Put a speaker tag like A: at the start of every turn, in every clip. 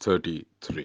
A: 33।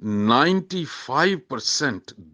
A: 95%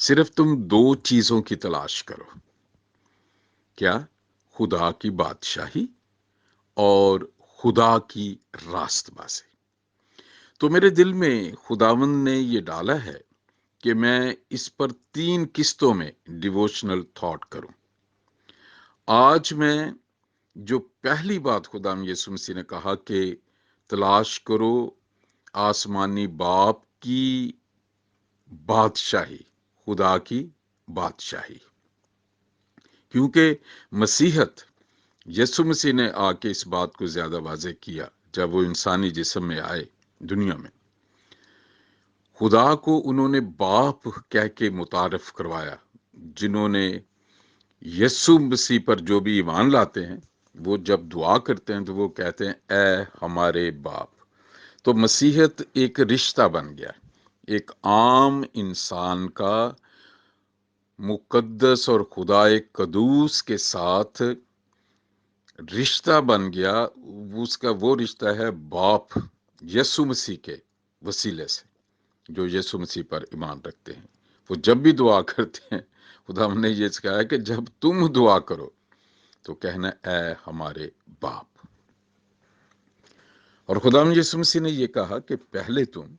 A: صرف تم دو چیزوں کی تلاش کرو، کیا؟ خدا کی بادشاہی اور خدا کی راست بازی۔ تو میرے دل میں خداوند نے یہ ڈالا ہے کہ میں اس پر 3 قسطوں میں ڈیووشنل تھاٹ کروں۔ آج میں جو پہلی بات خدا یسوع مسیح نے کہا کہ تلاش کرو آسمانی باپ کی بادشاہی، خدا کی بادشاہی، کیونکہ مسیحت یسوع مسیح نے آ کے اس بات کو زیادہ واضح کیا جب وہ انسانی جسم میں آئے دنیا میں۔ خدا کو انہوں نے باپ کہہ کے متعارف کروایا۔ جنہوں نے یسوع مسیح پر جو بھی ایمان لاتے ہیں وہ جب دعا کرتے ہیں تو وہ کہتے ہیں اے ہمارے باپ۔ تو مسیحت ایک رشتہ بن گیا، ایک عام انسان کا مقدس اور خدا قدوس کے ساتھ رشتہ بن گیا۔ اس کا وہ رشتہ ہے باپ یسوع مسیح کے وسیلے سے، جو یسوع مسیح پر ایمان رکھتے ہیں۔ وہ جب بھی دعا کرتے ہیں، خدا نے یہ سکھایا کہ جب تم دعا کرو تو کہنا اے ہمارے باپ۔ اور خدا یسوع مسیح نے یہ کہا کہ پہلے تم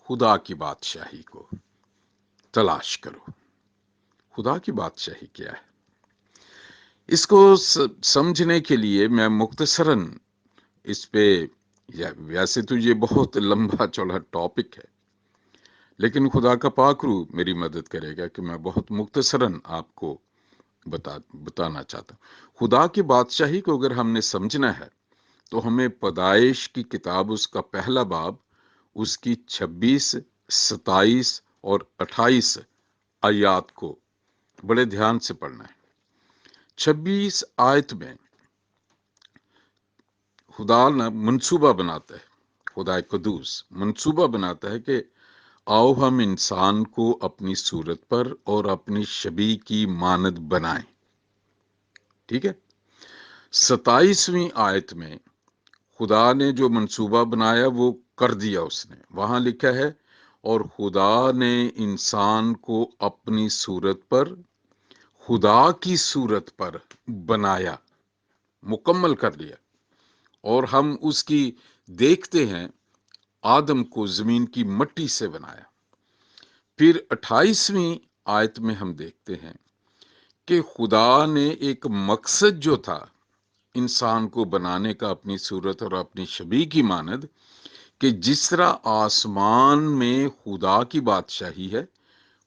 A: خدا کی بادشاہی کو تلاش کرو۔ خدا کی بادشاہی کیا ہے؟ اس کو سمجھنے کے لیے میں مختصراً اس پہ، ویسے تو یہ بہت لمبا چوڑا ٹاپک ہے، لیکن خدا کا پاک روح میری مدد کرے گا کہ میں بہت مختصراً آپ کو بتانا چاہتا ہوں۔ خدا کی بادشاہی کو اگر ہم نے سمجھنا ہے تو ہمیں پیدائش کی کتاب اس کا پہلا باب، اس کی 26، 27 اور 28 آیات کو بڑے دھیان سے پڑھنا ہے۔ 26 آیت میں خدا نہ منصوبہ بناتا ہے، خدا قدوس منصوبہ بناتا ہے کہ آؤ ہم انسان کو اپنی صورت پر اور اپنی شبیہ کی مانند بنائیں۔ ٹھیک ہے۔ 27ویں آیت میں خدا نے جو منصوبہ بنایا وہ کر دیا اس نے۔ وہاں لکھا ہے اور خدا نے انسان کو اپنی صورت پر، خدا کی صورت پر بنایا، مکمل کر لیا۔ اور ہم اس کی دیکھتے ہیں آدم کو زمین کی مٹی سے بنایا۔ پھر 28ویں آیت میں ہم دیکھتے ہیں کہ خدا نے ایک مقصد جو تھا انسان کو بنانے کا اپنی صورت اور اپنی شبیہ کی مانند، کہ جس طرح آسمان میں خدا کی بادشاہی ہے،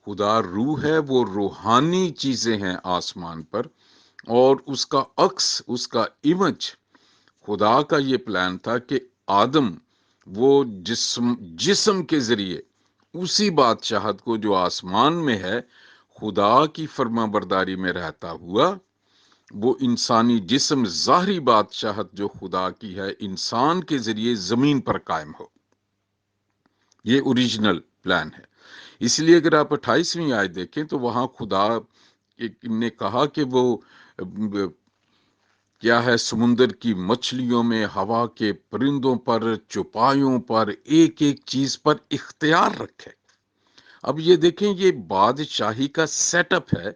A: خدا روح ہے، وہ روحانی چیزیں ہیں آسمان پر، اور اس کا عکس، اس کا امیج، خدا کا یہ پلان تھا کہ آدم وہ جسم کے ذریعے اسی بادشاہت کو جو آسمان میں ہے خدا کی فرما برداری میں رہتا ہوا، وہ انسانی جسم ظاہری بادشاہت جو خدا کی ہے انسان کے ذریعے زمین پر قائم ہو۔ یہ اوریجنل پلان ہے۔ اس لیے اگر آپ 28ویں آیت دیکھیں تو وہاں خدا نے کہا کہ وہ کیا ہے، سمندر کی مچھلیوں میں، ہوا کے پرندوں پر، چوپایوں پر، ایک ایک چیز پر اختیار رکھے۔ اب یہ دیکھیں، یہ بادشاہی کا سیٹ اپ ہے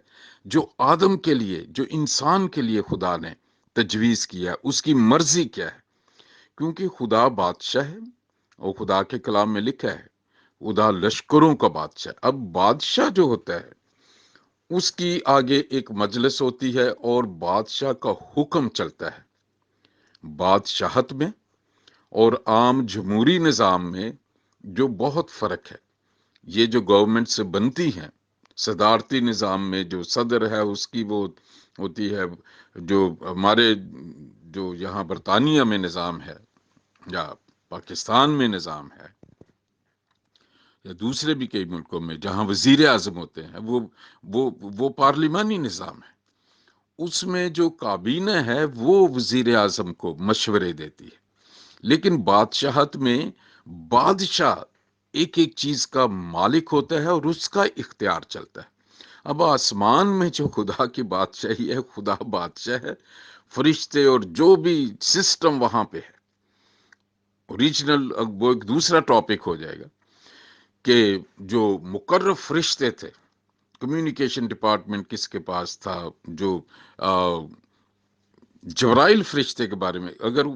A: جو آدم کے لیے، جو انسان کے لیے خدا نے تجویز کیا، اس کی مرضی کیا ہے، کیونکہ خدا بادشاہ ہے اور خدا کے کلام میں لکھا ہے خدا لشکروں کا بادشاہ۔ اب بادشاہ جو ہوتا ہے اس کی آگے ایک مجلس ہوتی ہے اور بادشاہ کا حکم چلتا ہے۔ بادشاہت میں اور عام جمہوری نظام میں جو بہت فرق ہے، یہ جو گورنمنٹ سے بنتی ہیں، صدارتی نظام میں جو صدر ہے اس کی وہ ہوتی ہے، جو ہمارے جو یہاں برطانیہ میں نظام ہے یا پاکستان میں نظام ہے یا دوسرے بھی کئی ملکوں میں جہاں وزیر اعظم ہوتے ہیں، وہ پارلیمانی نظام ہے۔ اس میں جو کابینہ ہے وہ وزیر اعظم کو مشورے دیتی ہے، لیکن بادشاہت میں بادشاہ ایک ایک چیز کا مالک ہوتا ہے اور اس کا اختیار چلتا ہے۔ اب آسمان میں جو خدا کی بادشاہی ہے، خدا بادشاہ ہے، فرشتے اور جو بھی سسٹم وہاں پہ ہے اوریجنل، وہ ایک دوسرا ٹاپک ہو جائے گا کہ جو مقرب فرشتے تھے کمیونیکیشن ڈپارٹمنٹ کس کے پاس تھا، جو جبرائیل فرشتے کے بارے میں اگر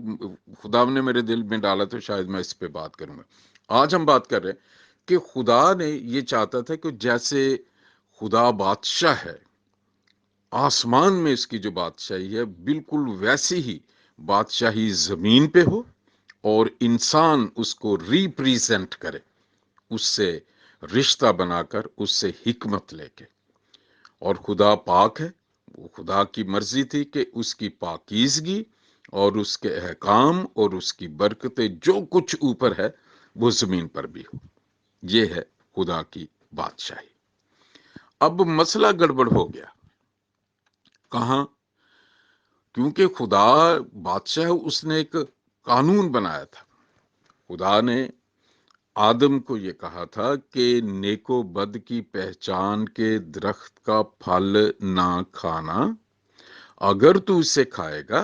A: خدا نے میرے دل میں ڈالا تو شاید میں اس پہ بات کروں گا۔ آج ہم بات کر رہے ہیں کہ خدا نے یہ چاہتا تھا کہ جیسے خدا بادشاہ ہے، آسمان میں اس کی جو بادشاہی ہے بالکل ویسی ہی بادشاہی زمین پہ ہو، اور انسان اس کو ریپریزنٹ کرے، اس سے رشتہ بنا کر، اس سے حکمت لے کے۔ اور خدا پاک ہے، وہ خدا کی مرضی تھی کہ اس کی پاکیزگی اور اس کے احکام اور اس کی برکتیں جو کچھ اوپر ہے وہ زمین پر بھی ہو۔ یہ ہے خدا کی بادشاہی۔ اب مسئلہ گڑبڑ ہو گیا، کہاں؟ کیونکہ خدا بادشاہ، اس نے ایک قانون بنایا تھا۔ خدا نے آدم کو یہ کہا تھا کہ نیک و بد کی پہچان کے درخت کا پھل نہ کھانا، اگر تو اسے کھائے گا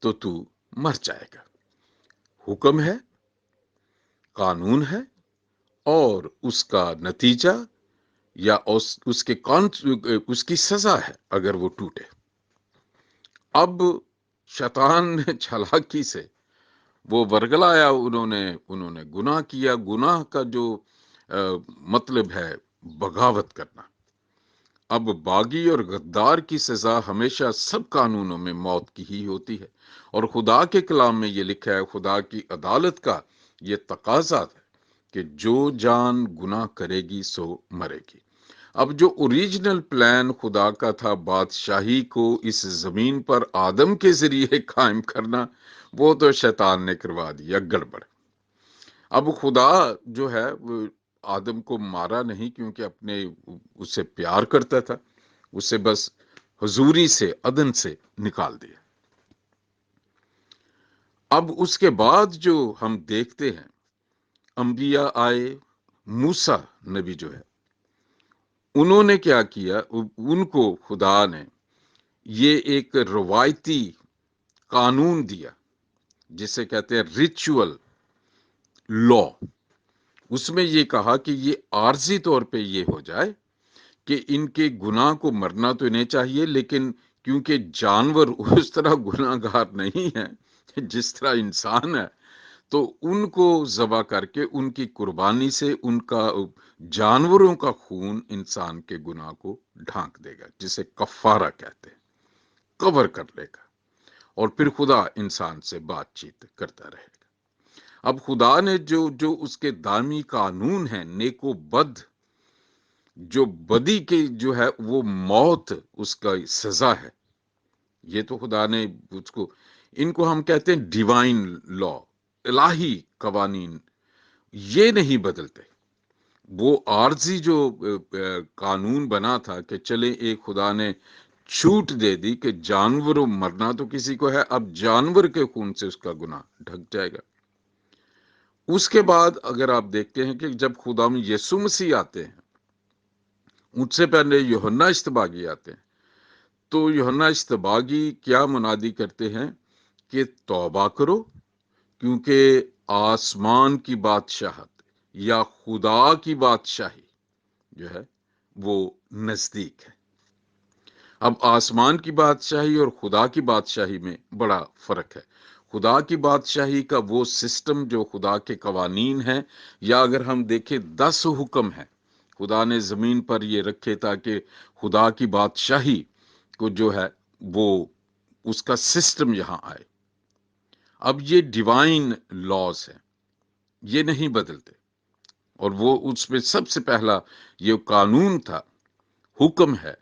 A: تو تو مر جائے گا۔ حکم ہے، قانون ہے، اور اس کا نتیجہ یا اس کی سزا ہے اگر وہ ٹوٹے۔ اب شیطان نے چالاکی سے وہ ورگلایا، انہوں نے گناہ کیا۔ گناہ کا جو مطلب ہے بغاوت کرنا۔ اب باغی اور غدار کی سزا ہمیشہ سب قانونوں میں موت کی ہی ہوتی ہے، اور خدا کے کلام میں یہ لکھا ہے، خدا کی عدالت کا یہ تقاضا ہے کہ جو جان گناہ کرے گی سو مرے گی۔ اب جو اوریجنل پلان خدا کا تھا بادشاہی کو اس زمین پر آدم کے ذریعے قائم کرنا، وہ تو شیطان نے کروا دیا گڑبڑ۔ اب خدا جو ہے وہ آدم کو مارا نہیں، کیونکہ اسے پیار کرتا تھا، اسے بس حضوری سے، عدن سے نکال دیا۔ اب اس کے بعد جو ہم دیکھتے ہیں، انبیاء آئے، موسیٰ نبی جو ہے، انہوں نے کیا کیا؟ ان کو خدا نے یہ ایک روایتی قانون دیا جسے کہتے ہیں ریچول لا۔ اس میں یہ کہا کہ یہ عارضی طور پہ یہ ہو جائے کہ ان کے گناہ کو مرنا تو انہیں چاہیے، لیکن کیونکہ جانور اس طرح گناہ گار نہیں ہے جس طرح انسان ہے، تو ان کو ذبح کر کے ان کی قربانی سے ان کا جانوروں کا خون انسان کے گناہ کو ڈھانک دے گا، جسے کفارہ کہتے ہیں، کور کر لے گا، اور پھر خدا انسان سے بات چیت کرتا رہے گا۔ اب خدا نے جو اس کے دائمی قانون ہیں، نیک و بد، جو بدی کے جو ہے وہ موت اس کا سزا ہے، یہ تو خدا نے ان کو ہم کہتے ہیں ڈیوائن لا، الہی قوانین، یہ نہیں بدلتے۔ وہ عارضی جو قانون بنا تھا کہ چلے ایک خدا نے چھوٹ دے دی کہ جانوروں مرنا تو کسی کو ہے، اب جانور کے خون سے اس کا گناہ ڈھک جائے گا۔ اس کے بعد اگر آپ دیکھتے ہیں کہ جب خدا میں یسوع مسیح آتے ہیں، ان سے پہلے یوحنا اشتباغی آتے ہیں، تو یوحنا اشتباغی کیا منادی کرتے ہیں کہ توبہ کرو، کیونکہ آسمان کی بادشاہت یا خدا کی بادشاہی جو ہے وہ نزدیک ہے۔ اب آسمان کی بادشاہی اور خدا کی بادشاہی میں بڑا فرق ہے۔ خدا کی بادشاہی کا وہ سسٹم جو خدا کے قوانین ہیں، یا اگر ہم دیکھیں 10 حکم ہیں خدا نے زمین پر یہ رکھے تاکہ خدا کی بادشاہی کو جو ہے وہ اس کا سسٹم یہاں آئے۔ اب یہ ڈیوائن لاز ہیں، یہ نہیں بدلتے، اور وہ اس میں سب سے پہلا یہ قانون تھا، حکم ہے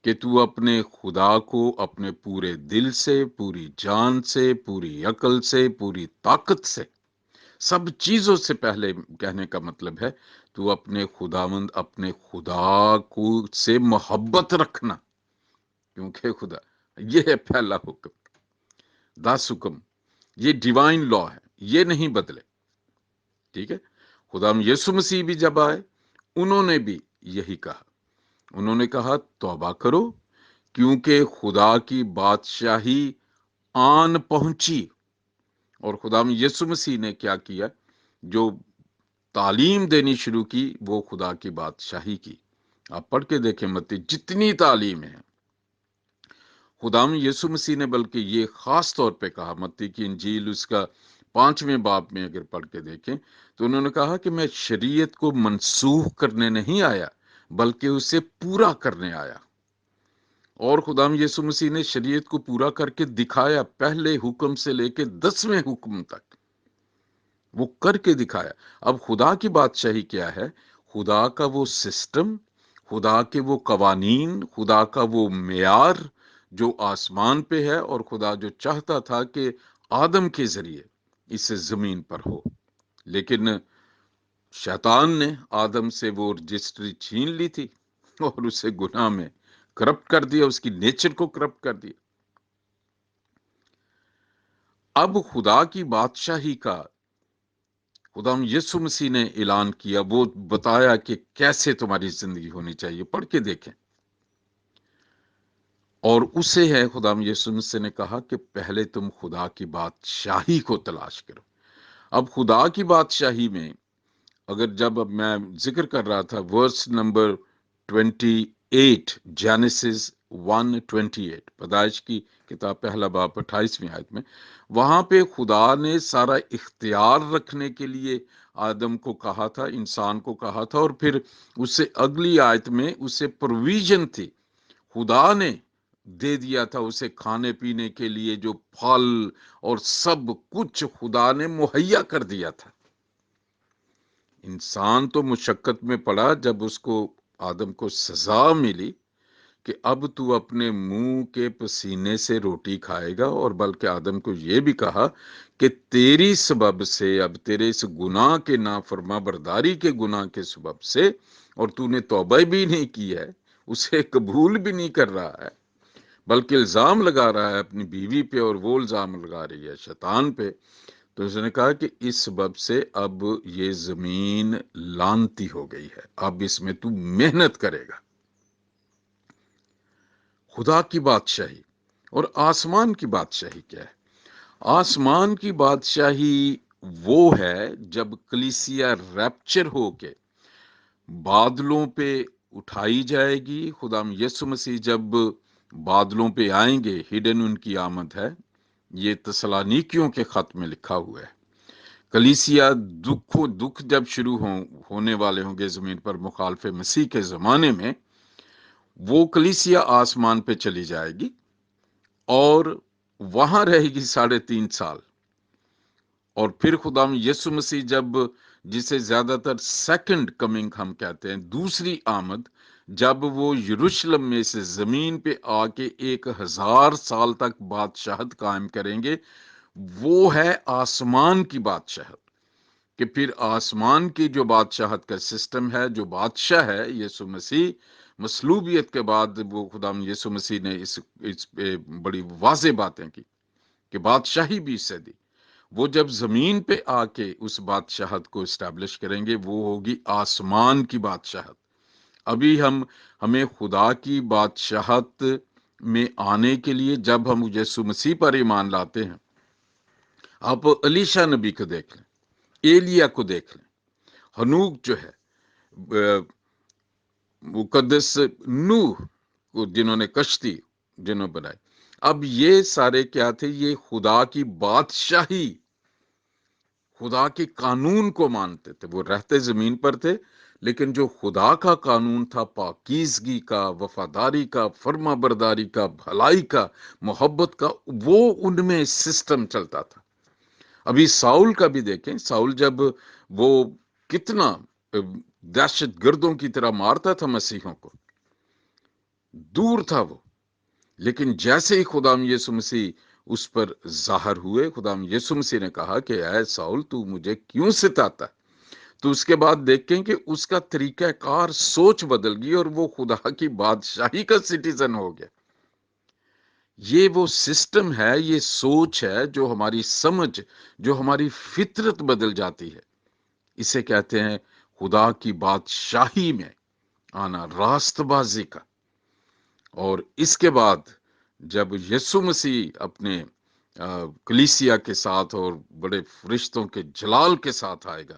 A: کہ تو اپنے خدا کو اپنے پورے دل سے، پوری جان سے، پوری عقل سے، پوری طاقت سے، سب چیزوں سے پہلے کہنے کا مطلب ہے تو اپنے خداوند، اپنے خدا کو سے محبت رکھنا، کیونکہ خدا، یہ ہے پہلا حکم۔ 10 حکم یہ ڈیوائن لا ہے، یہ نہیں بدلے، ٹھیک ہے۔ خدا یسوع مسیح بھی جب آئے، انہوں نے بھی یہی کہا، انہوں نے کہا توبہ کرو کیونکہ خدا کی بادشاہی آن پہنچی۔ اور خدا یسوع مسیح نے کیا کیا؟ جو تعلیم دینی شروع کی وہ خدا کی بادشاہی کی، آپ پڑھ کے دیکھیں متی، جتنی تعلیم ہے خداوند یسوع مسیح نے بلکہ یہ خاص طور پہ کہا، متی کی انجیل اس کا 5ویں باب میں اگر پڑھ کے دیکھیں تو انہوں نے کہا کہ میں شریعت کو منسوخ کرنے نہیں آیا بلکہ اسے پورا کرنے آیا۔ اور خداوند یسوع مسیح نے شریعت کو پورا کر کے دکھایا، پہلے حکم سے لے کے 10ویں حکم تک وہ کر کے دکھایا۔ اب خدا کی بادشاہی کیا ہے؟ خدا کا وہ سسٹم، خدا کے وہ قوانین، خدا کا وہ معیار جو آسمان پہ ہے، اور خدا جو چاہتا تھا کہ آدم کے ذریعے اس زمین پر ہو، لیکن شیطان نے آدم سے وہ رجسٹری چھین لی تھی اور اسے گناہ میں کرپٹ کر دیا، اس کی نیچر کو کرپٹ کر دیا۔ اب خدا کی بادشاہی کا خدا یسوع مسیح نے اعلان کیا، وہ بتایا کہ کیسے تمہاری زندگی ہونی چاہیے، پڑھ کے دیکھیں۔ اور اسے ہے خدا یسوع مسیح نے کہا کہ پہلے تم خدا کی بادشاہی کو تلاش کرو۔ اب خدا کی بادشاہی میں اگر جب اب میں ذکر کر رہا تھا ورس نمبر 28، جینیسس 1:28، پیدائش کی کتاب پہلا باب 28ویں آیت میں، وہاں پہ خدا نے سارا اختیار رکھنے کے لیے آدم کو کہا تھا، انسان کو کہا تھا، اور پھر اس سے اگلی آیت میں اسے پروویژن تھی، خدا نے دے دیا تھا اسے کھانے پینے کے لیے جو پھل اور سب کچھ خدا نے مہیا کر دیا تھا۔ انسان تو مشقت میں پڑا جب اس کو آدم کو سزا ملی کہ اب تو اپنے منہ کے پسینے سے روٹی کھائے گا، اور بلکہ آدم کو یہ بھی کہا کہ تیری سبب سے، اب تیرے اس گناہ کے نافرما برداری کے گناہ کے سبب سے، اور تو نے توبہ بھی نہیں کی ہے، اسے قبول بھی نہیں کر رہا ہے، بلکہ الزام لگا رہا ہے اپنی بیوی پہ، اور وہ الزام لگا رہی ہے شیطان پہ، تو اس نے کہا کہ اس سبب سے اب یہ زمین لعنتی ہو گئی ہے، اب اس میں تو محنت کرے گا۔ خدا کی بادشاہی اور آسمان کی بادشاہی کیا ہے؟ آسمان کی بادشاہی وہ ہے جب کلیسیا ریپچر ہو کے بادلوں پہ اٹھائی جائے گی۔ خدا یسوع مسیح جب بادلوں پہ آئیں گے، ہڈن ان کی آمد ہے، یہ تسالونیکیوں کے خط میں لکھا ہوا ہے۔ کلیسیا دکھ جب شروع ہونے والے ہوں گے زمین پر مخالف مسیح کے زمانے میں، وہ کلیسیا آسمان پہ چلی جائے گی اور وہاں رہے گی 3.5 سال، اور پھر خدا یسوع مسیح جسے زیادہ تر سیکنڈ کمنگ ہم کہتے ہیں، دوسری آمد، جب وہ یروشلم میں سے زمین پہ آ کے 1000 سال تک بادشاہت قائم کریں گے، وہ ہے آسمان کی بادشاہت، کہ پھر آسمان کی جو بادشاہت کا سسٹم ہے، جو بادشاہ ہے یسوع مسیح، مصلوبیت کے بعد وہ خدا یسوع مسیح نے اس پہ بڑی واضح باتیں کی کہ بادشاہی بھی اسے دی، وہ جب زمین پہ آ کے اس بادشاہت کو اسٹیبلش کریں گے، وہ ہوگی آسمان کی بادشاہت۔ ابھی ہمیں خدا کی بادشاہت میں آنے کے لیے جب ہم یسوع مسیح پر ایمان لاتے ہیں، آپ الیشا نبی کو دیکھ لیں، ایلیا کو دیکھ لیں، ہنوک جو ہے، مقدس نوح کو جنہوں نے کشتی بنائی، اب یہ سارے کیا تھے؟ یہ خدا کی بادشاہی، خدا کے قانون کو مانتے تھے، وہ رہتے زمین پر تھے، لیکن جو خدا کا قانون تھا، پاکیزگی کا، وفاداری کا، فرما برداری کا، بھلائی کا، محبت کا، وہ ان میں سسٹم چلتا تھا۔ ابھی ساؤل کا بھی دیکھیں، ساؤل جب وہ کتنا دہشت گردوں کی طرح مارتا تھا مسیحوں کو، دور تھا وہ، لیکن جیسے ہی خدا یسوع مسیح اس پر ظاہر ہوئے، خدا یسوع مسیح نے کہا کہ اے ساؤل، تو مجھے کیوں ستاتا ہے؟ تو اس کے بعد دیکھیں کہ اس کا طریقہ کار، سوچ بدل گئی، اور وہ خدا کی بادشاہی کا سٹیزن ہو گیا۔ یہ وہ سسٹم ہے، یہ سوچ ہے، جو ہماری سمجھ، جو ہماری فطرت بدل جاتی ہے، اسے کہتے ہیں خدا کی بادشاہی میں آنا، راست بازی کا۔ اور اس کے بعد جب یسوع مسیح اپنے کلیسیا کے ساتھ اور بڑے فرشتوں کے جلال کے ساتھ آئے گا،